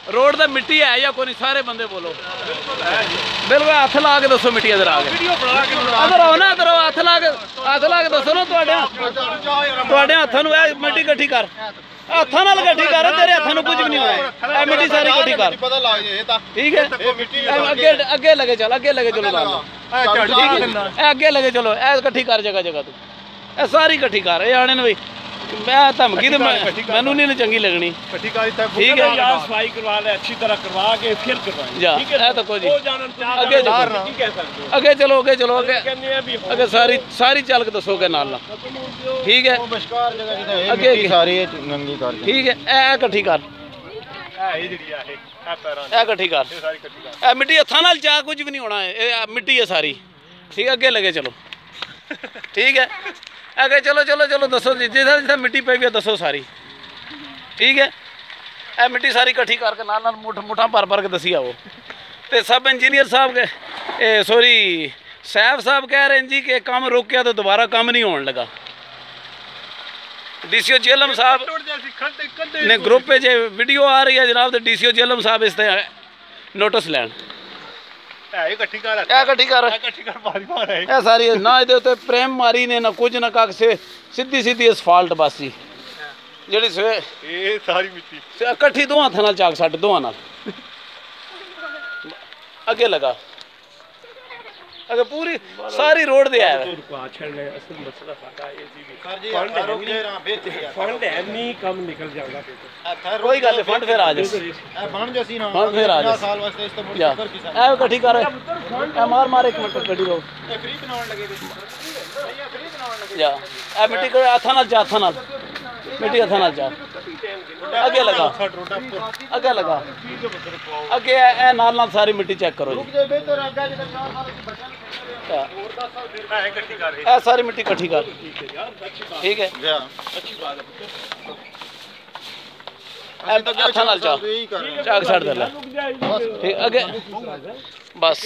Road दा मिट्टी है या कोई नहीं? सारे बंदे बोलो। बिल्कुल हथ ला के दसो मिट्टी इधर आ गए इधर आओ ना इधर आओ हथ ला के दसो ना तुहाडे हत्थां नूं मिट्टी इकट्ठी कर हत्थां नाल इकट्ठी कर तेरे हत्थां नूं कुछ भी नहीं होना ए मिट्टी सारी इकट्ठी कर ठीक है अगे लगे चल अगे लगे चलो अगे लगे चलो ए इकट्ठी कर जगह जगह तू ए सारी इकट्ठी कर ए आने ने बई मैं धमकी तो मैनू नहीं चंगी लगनी ठीक है सफाई करवा ले अच्छी तरह करवा के फिर करवाएं तो कोई अगे चलो अगे सारी चल के दसोगे नाल ठीक है अगे ठीक है ए इकट्ठी कर इकट्ठी कर ए मिट्टी हत्थां नाल चा कुछ भी नहीं होना है मिट्टी है सारी ठीक है अगे लगे चलो ठीक है अगे चलो चलो चलो दसो जी जिधर जिधर मिट्टी पे भी है दसो सारी ठीक है ए मिट्टी सारी इकट्ठी करके नाल नाल मुठा भर के दसी आओ तो सब इंजीनियर साहब के सॉरी सैफ साहब कह रहे हैं जी कि काम रोकिया तो दोबारा काम नहीं होने लगा DCO जेलम साहब ने ग्रुप पे जो वीडियो आ रही है जनाब तो DCO जेलम साहब इस नोटिस लैन सारी ना ये प्रेम मारी ने ना कुछ ना कख से सीधी सीधी असफाल्ट बस जी जी सारी मिट्टी इकट्ठी दो हत्थां नाल चाक सट दोवां नाल अगे लगा अगर पूरी सारी रोड दे आया कोई गल फंड फिर आ जाए इकट्ठी कर मार मार एक मिनट कड़ी रो मिट्टी हत्थां नाल चा हत्थां नाल मिट्टी हत्थां नाल चा अगे लगा अगे नाल नाल सारी मिट्टी चेक करो जी सारी मिट्टी इकट्ठी कर ठीक है हत्थां नाल चा चाक छड़ दे ठीक अगे बस।